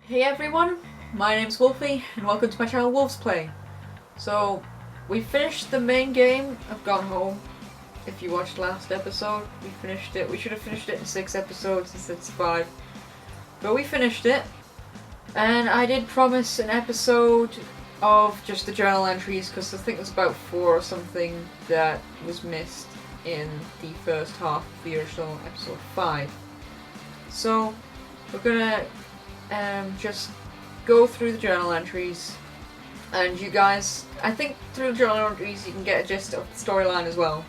Hey everyone, my name's Wolfie and welcome to my channel Wolf's Play. So, we finished the main game of Gone Home. If you watched last episode, we finished it. We should have finished it in 6 episodes instead of 5. But we finished it. And I did promise an episode of just the journal entries because I think there's about 4 or something that was missed in the first half of the original episode 5. So, we're gonna just go through the journal entries, and you guys, I think through the journal entries you can get a gist of the storyline as well.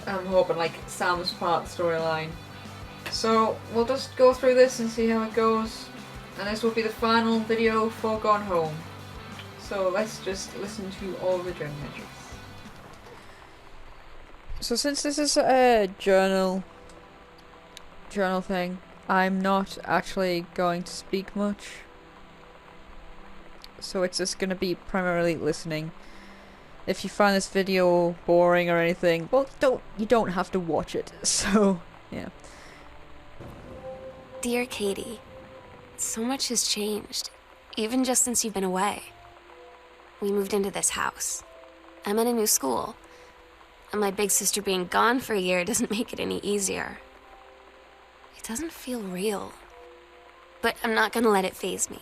I'm hoping like Sam's part of the storyline. So we'll just go through this and see how it goes, and this will be the final video for Gone Home. So let's just listen to all the journal entries. So since this is a journal thing, I'm not actually going to speak much, so it's just going to be primarily listening. If you find this video boring or anything, well, you don't have to watch it. So, yeah. Dear Katie, so much has changed, even just since you've been away. We moved into this house. I'm in a new school, and my big sister being gone for a year doesn't make it any easier. It doesn't feel real. But I'm not gonna let it faze me.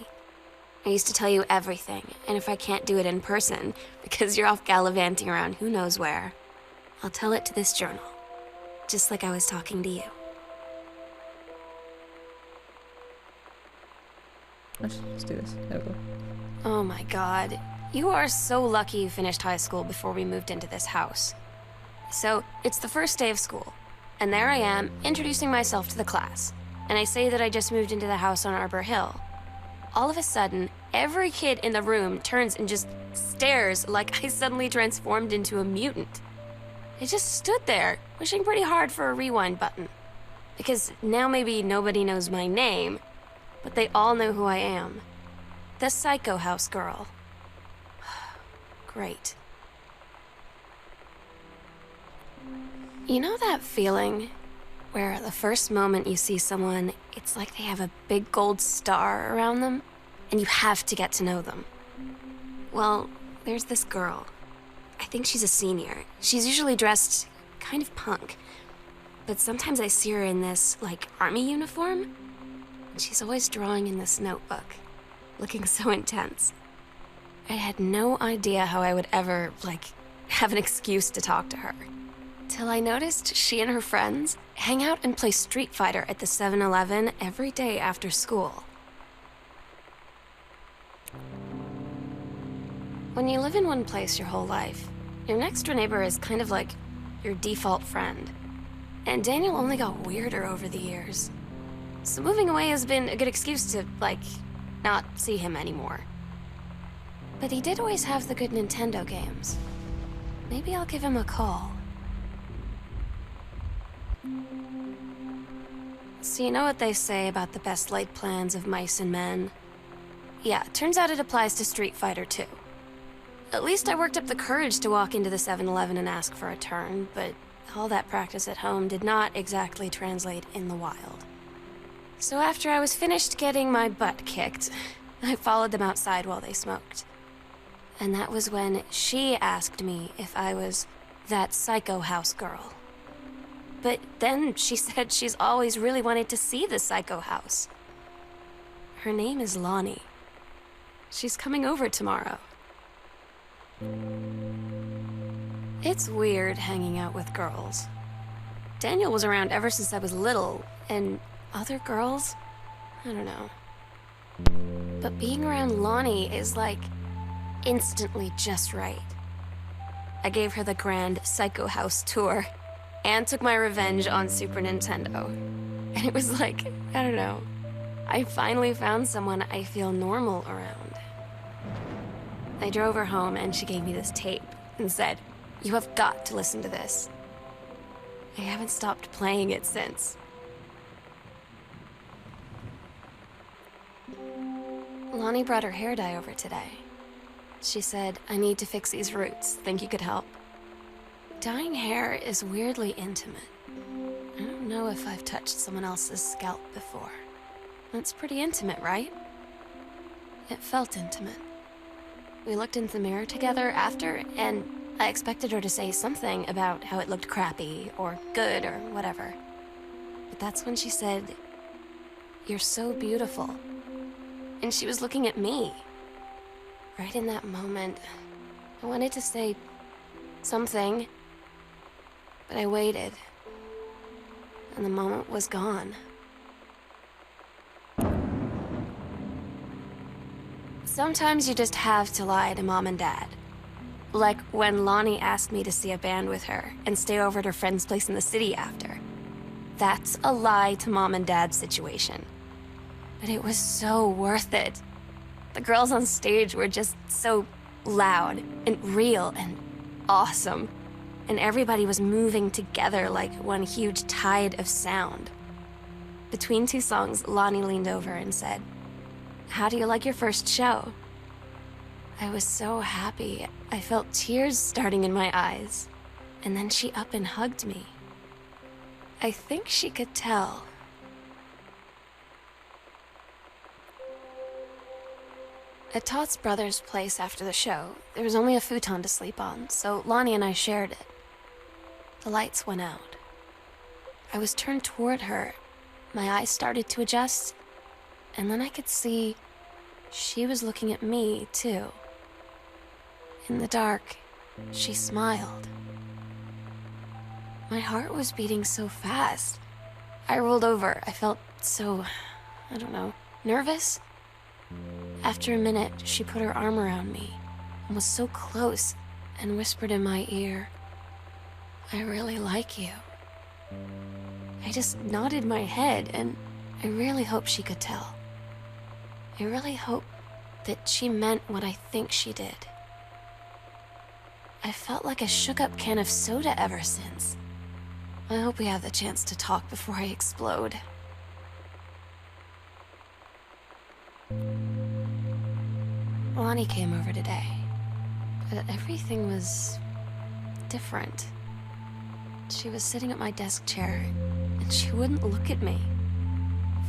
I used to tell you everything, and if I can't do it in person, because you're off gallivanting around who knows where, I'll tell it to this journal. Just like I was talking to you. Let's do this. There we go. Oh my god. You are so lucky you finished high school before we moved into this house. So, it's the first day of school. And there I am, introducing myself to the class. And I say that I just moved into the house on Arbor Hill. All of a sudden, every kid in the room turns and just stares like I suddenly transformed into a mutant. I just stood there, wishing pretty hard for a rewind button. Because now maybe nobody knows my name, but they all know who I am. The Psycho House girl. Great. You know that feeling where the first moment you see someone, it's like they have a big gold star around them, and you have to get to know them? Well, there's this girl. I think she's a senior. She's usually dressed kind of punk, but sometimes I see her in this, like, army uniform, and she's always drawing in this notebook, looking so intense. I had no idea how I would ever, have an excuse to talk to her. Till I noticed she and her friends hang out and play Street Fighter at the 7-Eleven every day after school. When you live in one place your whole life, your next door neighbor is kind of like your default friend. And Daniel only got weirder over the years. So moving away has been a good excuse to, not see him anymore. But he did always have the good Nintendo games. Maybe I'll give him a call. So you know what they say about the best laid plans of mice and men? Yeah, turns out it applies to Street Fighter too. At least I worked up the courage to walk into the 7-Eleven and ask for a turn, but all that practice at home did not exactly translate in the wild. So after I was finished getting my butt kicked, I followed them outside while they smoked. And that was when she asked me if I was that Psycho House girl. But then she said she's always really wanted to see the Psycho House. Her name is Lonnie. She's coming over tomorrow. It's weird hanging out with girls. Daniel was around ever since I was little, and other girls? I don't know. But being around Lonnie is instantly just right. I gave her the grand Psycho House tour, and took my revenge on Super Nintendo. And it was I don't know, I finally found someone I feel normal around. I drove her home and she gave me this tape and said, "You have got to listen to this." I haven't stopped playing it since. Lonnie brought her hair dye over today. She said, "I need to fix these roots. Think you could help?" Dyeing hair is weirdly intimate. I don't know if I've touched someone else's scalp before. That's pretty intimate, right? It felt intimate. We looked in the mirror together after, and I expected her to say something about how it looked crappy or good or whatever. But that's when she said, "You're so beautiful." And she was looking at me. Right in that moment, I wanted to say something, but I waited, and the moment was gone. Sometimes you just have to lie to Mom and Dad. Like when Lonnie asked me to see a band with her and stay over at her friend's place in the city after. That's a lie to Mom and Dad's situation. But it was so worth it. The girls on stage were just so loud and real and awesome. And everybody was moving together like one huge tide of sound. Between two songs, Lonnie leaned over and said, "How do you like your first show?" I was so happy. I felt tears starting in my eyes. And then she up and hugged me. I think she could tell. At Todd's brother's place after the show, there was only a futon to sleep on, so Lonnie and I shared it. The lights went out. I was turned toward her. My eyes started to adjust, and then I could see she was looking at me, too. In the dark, she smiled. My heart was beating so fast. I rolled over. I felt so, I don't know, nervous? After a minute, she put her arm around me and was so close and whispered in my ear, "I really like you." I just nodded my head, and I really hope she could tell. I really hope that she meant what I think she did. I felt like a shook-up can of soda ever since. I hope we have the chance to talk before I explode. Lonnie came over today, but everything was different. She was sitting at my desk chair, and she wouldn't look at me.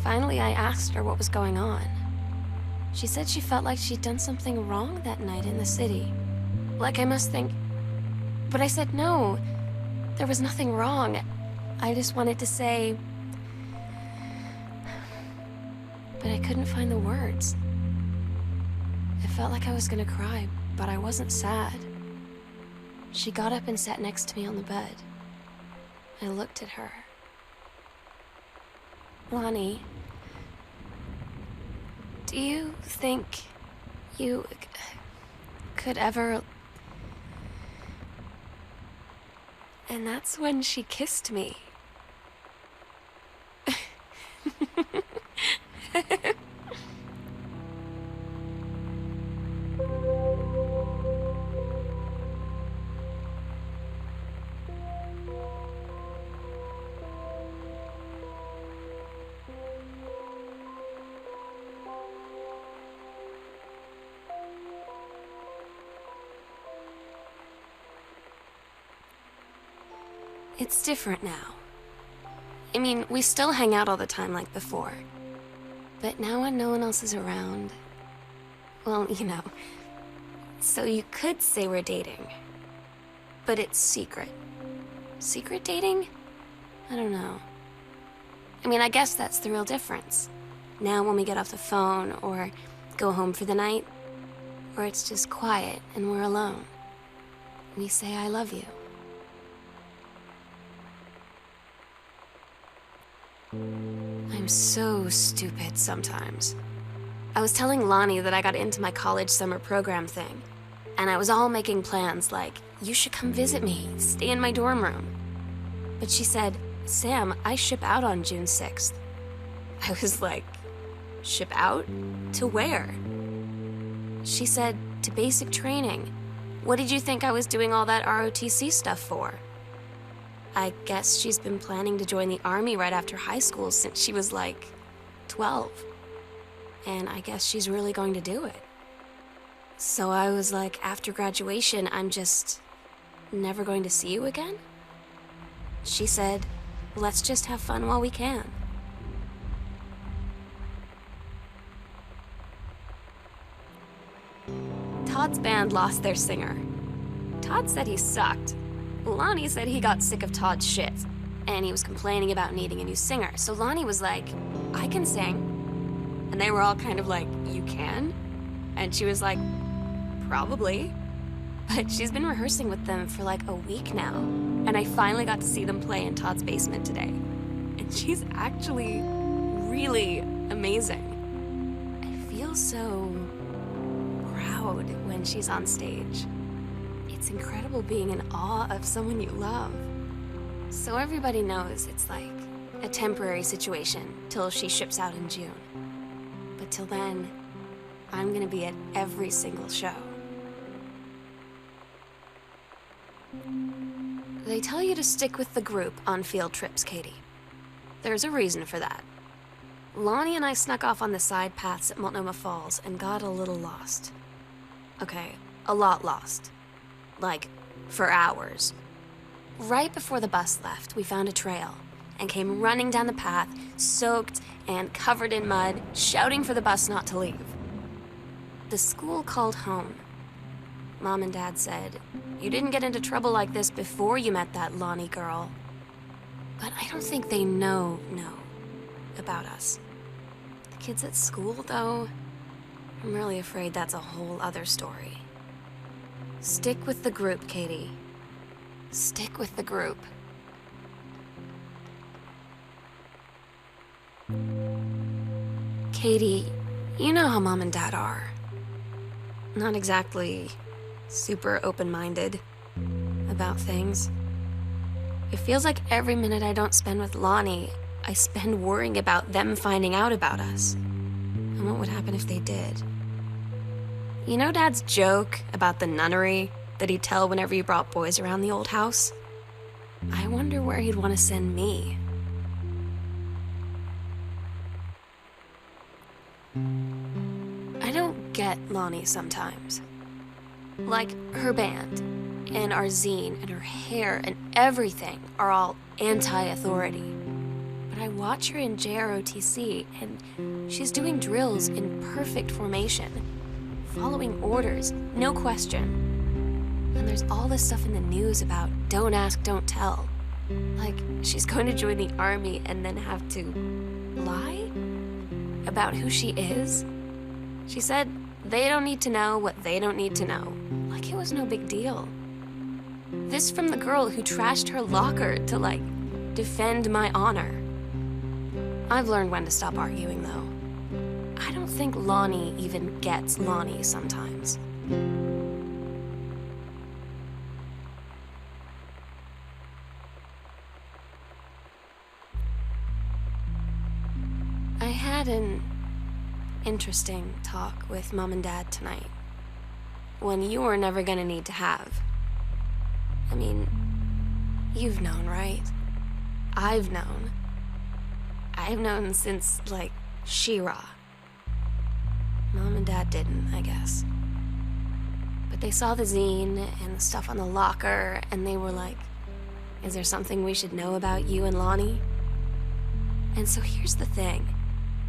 Finally, I asked her what was going on. She said she felt like she'd done something wrong that night in the city. Like I must think... But I said no, there was nothing wrong. I just wanted to say... But I couldn't find the words. It felt like I was gonna cry, but I wasn't sad. She got up and sat next to me on the bed. I looked at her. "Lonnie, do you think you could ever..." And that's when she kissed me. It's different now. I mean, we still hang out all the time like before. But now when no one else is around... Well, you know. So you could say we're dating. But it's secret. Secret dating? I don't know. I mean, I guess that's the real difference. Now when we get off the phone, or go home for the night, or it's just quiet and we're alone, we say I love you. I'm so stupid sometimes. I was telling Lonnie that I got into my college summer program thing, and I was all making plans like, "You should come visit me, stay in my dorm room." But she said, "Sam, I ship out on June 6th. I was like, "Ship out? To where?" She said, "To basic training. What did you think I was doing all that ROTC stuff for?" I guess she's been planning to join the army right after high school since she was like 12. And I guess she's really going to do it. So I was like, after graduation, I'm just never going to see you again? She said, "Let's just have fun while we can." Todd's band lost their singer. Todd said he sucked. Lonnie said he got sick of Todd's shit, and he was complaining about needing a new singer. So Lonnie was like, I can sing. And they were all kind of like, you can? And she was like, probably. But she's been rehearsing with them for like a week now. And I finally got to see them play in Todd's basement today. And she's actually really amazing. I feel so proud when she's on stage. It's incredible being in awe of someone you love. So everybody knows it's like a temporary situation till she ships out in June. But till then, I'm gonna be at every single show. They tell you to stick with the group on field trips, Katie. There's a reason for that. Lonnie and I snuck off on the side paths at Multnomah Falls and got a little lost. Okay, a lot lost. Like, for hours. Right before the bus left, we found a trail and came running down the path, soaked and covered in mud, shouting for the bus not to leave. The school called home. Mom and Dad said, you didn't get into trouble like this before you met that Lonnie girl. But I don't think they know about us. The kids at school, though, I'm really afraid that's a whole other story. Stick with the group, Katie. Stick with the group. Katie, you know how Mom and Dad are. Not exactly super open-minded about things. It feels like every minute I don't spend with Lonnie, I spend worrying about them finding out about us. And what would happen if they did? You know Dad's joke about the nunnery that he'd tell whenever you brought boys around the old house? I wonder where he'd want to send me. I don't get Lonnie sometimes. Like, her band, and our zine, and her hair, and everything are all anti-authority. But I watch her in JROTC, and she's doing drills in perfect formation, following orders, no question. And there's all this stuff in the news about don't ask, don't tell. Like, she's going to join the army and then have to lie about who she is. She said they don't need to know what they don't need to know. Like it was no big deal. This from the girl who trashed her locker to, like, defend my honor. I've learned when to stop arguing, though. I don't think Lonnie even gets Lonnie sometimes. I had an interesting talk with Mom and Dad tonight. One you were never gonna need to have. I mean, you've known, right? I've known. I've known since, like, She-Ra. Mom and Dad didn't, I guess. But they saw the zine and the stuff on the locker, and they were like, is there something we should know about you and Lonnie? And so here's the thing.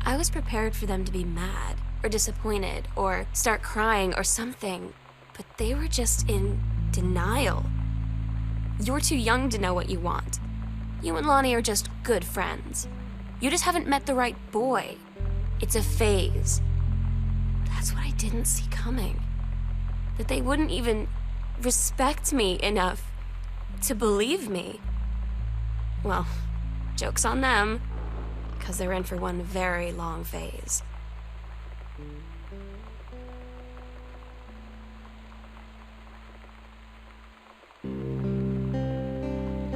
I was prepared for them to be mad, or disappointed, or start crying, or something. But they were just in denial. You're too young to know what you want. You and Lonnie are just good friends. You just haven't met the right boy. It's a phase. That's what I didn't see coming. That they wouldn't even respect me enough to believe me. Well, joke's on them, because they're in for one very long phase.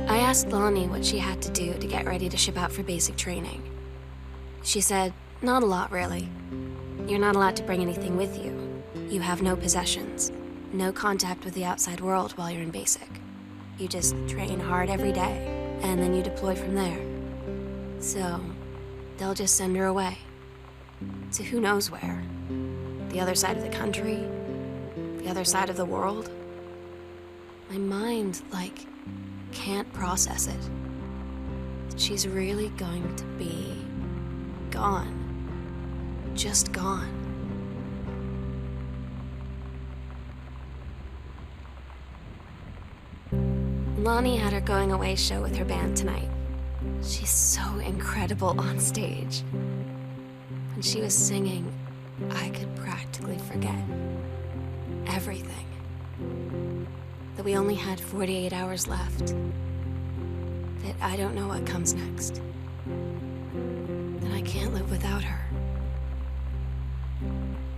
I asked Lonnie what she had to do to get ready to ship out for basic training. She said, not a lot, really. You're not allowed to bring anything with you. You have no possessions, no contact with the outside world while you're in basic. You just train hard every day, and then you deploy from there. So, they'll just send her away. To who knows where. The other side of the country? The other side of the world? My mind, like, can't process it. She's really going to be gone. Just gone. Lonnie had her going away show with her band tonight. She's so incredible on stage. When she was singing, I could practically forget everything. That we only had 48 hours left. That I don't know what comes next. That I can't live without her.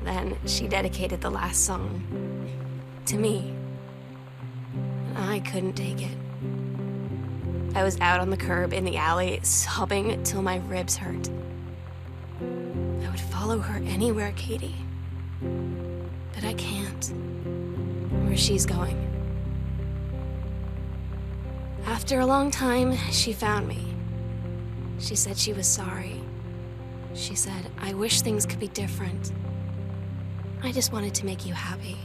Then she dedicated the last song to me. And I couldn't take it. I was out on the curb in the alley, sobbing till my ribs hurt. I would follow her anywhere, Katie. But I can't. Where she's going. After a long time, she found me. She said she was sorry. She said, I wish things could be different. I just wanted to make you happy.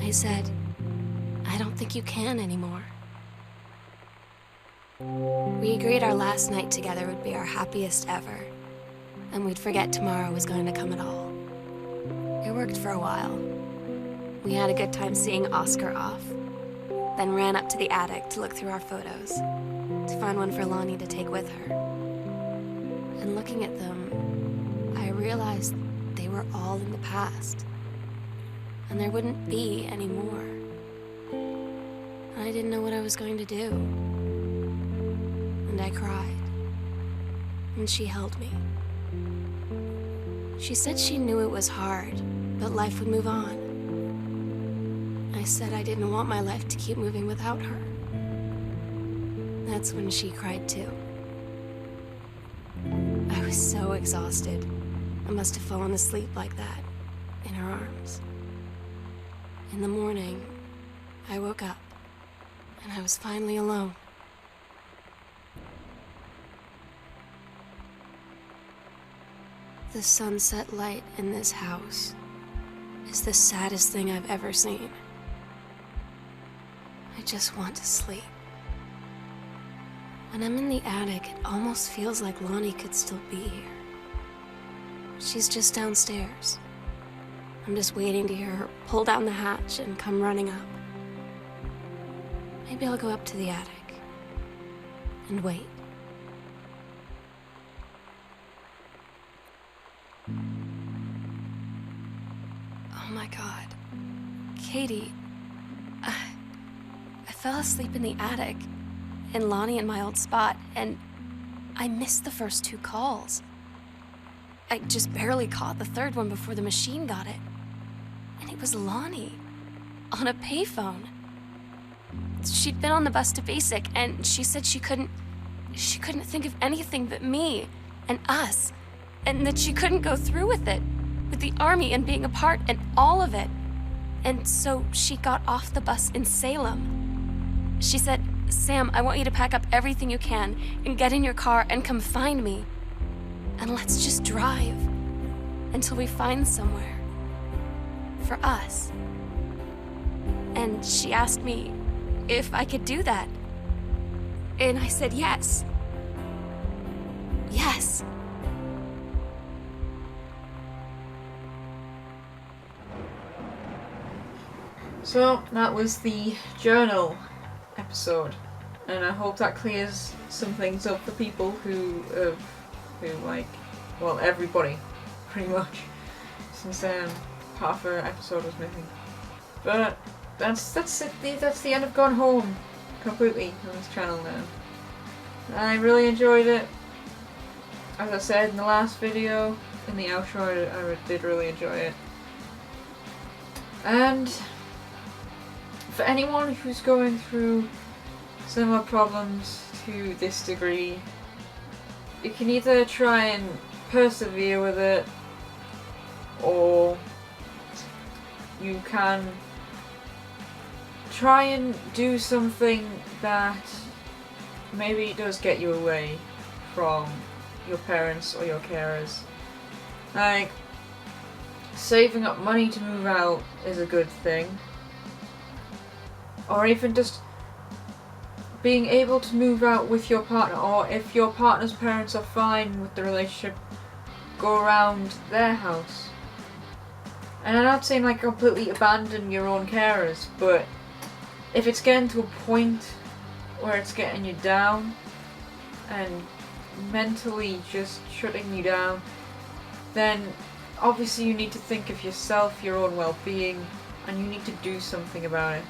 I said, I don't think you can anymore. We agreed our last night together would be our happiest ever, and we'd forget tomorrow was going to come at all. It worked for a while. We had a good time seeing Oscar off, then ran up to the attic to look through our photos, to find one for Lonnie to take with her. And looking at them, I realized they were all in the past, and there wouldn't be any more. And I didn't know what I was going to do. And I cried, and she held me. She said she knew it was hard, but life would move on. I said I didn't want my life to keep moving without her. That's when she cried too. I was so exhausted. I must have fallen asleep like that, in her arms. In the morning, I woke up, and I was finally alone. The sunset light in this house is the saddest thing I've ever seen. I just want to sleep. When I'm in the attic, it almost feels like Lonnie could still be here. She's just downstairs. I'm just waiting to hear her pull down the hatch and come running up. Maybe I'll go up to the attic and wait. Oh my God. Katie, I fell asleep in the attic, in Lonnie in my old spot, and I missed the first 2 calls. I just barely caught the third one before the machine got it. And it was Lonnie, on a payphone. She'd been on the bus to Basic, and she said she couldn't think of anything but me and us, and that she couldn't go through with it, with the Army and being apart and all of it. And so she got off the bus in Salem. She said, Sam, I want you to pack up everything you can and get in your car and come find me. And let's just drive until we find somewhere for us. And she asked me if I could do that. And I said yes. Yes. So that was the journal episode, and I hope that clears some things up for people who like, well, everybody, pretty much, since half an episode was missing. But that's it. That's the end of Gone Home, completely on this channel now. I really enjoyed it. As I said in the last video, in the outro, I did really enjoy it. And for anyone who's going through similar problems to this degree, you can either try and persevere with it, or you can try and do something that maybe does get you away from your parents or your carers. Like, saving up money to move out is a good thing. Or even just being able to move out with your partner, or if your partner's parents are fine with the relationship, go around their house. And I'm not saying like completely abandon your own carers, but if it's getting to a point where it's getting you down and mentally just shutting you down, then obviously you need to think of yourself, your own well-being, and you need to do something about it.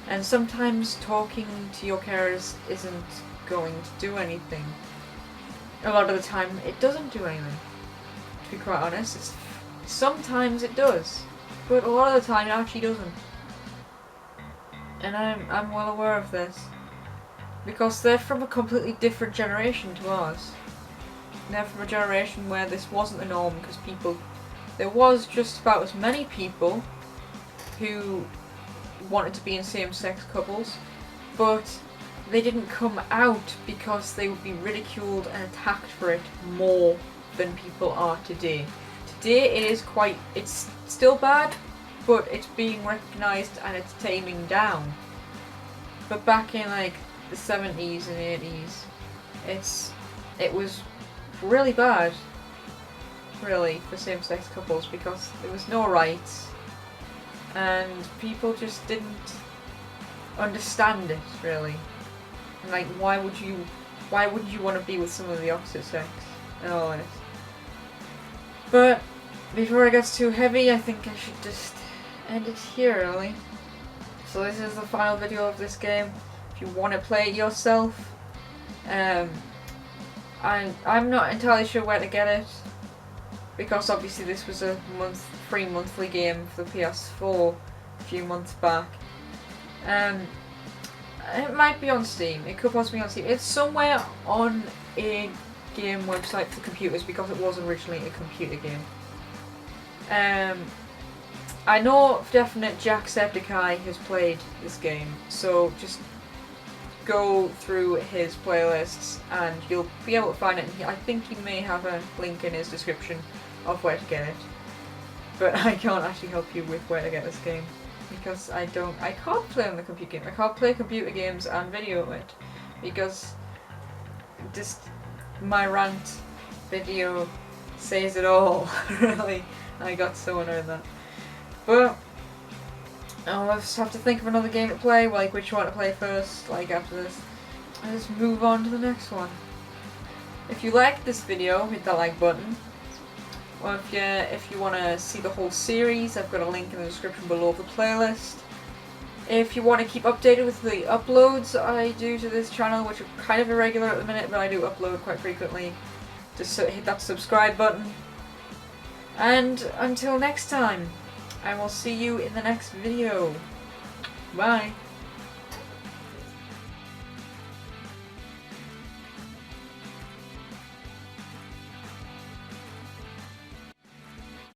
And sometimes talking to your carers isn't going to do anything. A lot of the time it doesn't do anything, to be quite honest. Sometimes it does, but a lot of the time it actually doesn't. And I'm well aware of this, because they're from a completely different generation to ours. They're from a generation where this wasn't the norm, because there was just about as many people who wanted to be in same-sex couples, but they didn't come out because they would be ridiculed and attacked for it more than people are today. Today it's still bad, but it's being recognised and it's taming down. But back in like the 70s and 80s, it was really bad, really, for same-sex couples, because there was no rights and people just didn't understand it, really. And like, why wouldn't you want to be with someone of the opposite sex and all this? But before it gets too heavy, I think I should just end it here, really. So this is the final video of this game. If you want to play it yourself, I'm not entirely sure where to get it, because obviously this was a free monthly game for the PS4 a few months back. It might be on Steam. It could possibly be on Steam. It's somewhere on a game website for computers, because it was originally a computer game. I know for definite Jacksepticeye has played this game, so just go through his playlists and you'll be able to find it. I think he may have a link in his description of where to get it, but I can't actually help you with where to get this game, because I can't play on the computer game. I can't play computer games and video it, because just my rant video says it all. Really, I got so annoyed at that. But I'll just have to think of another game to play, like which one to play first, like after this. I'll just move on to the next one. If you liked this video, hit that like button. Or if you want to see the whole series, I've got a link in the description below the playlist. If you want to keep updated with the uploads I do to this channel, which are kind of irregular at the minute, but I do upload quite frequently, just hit that subscribe button. And until next time, I will see you in the next video. Bye.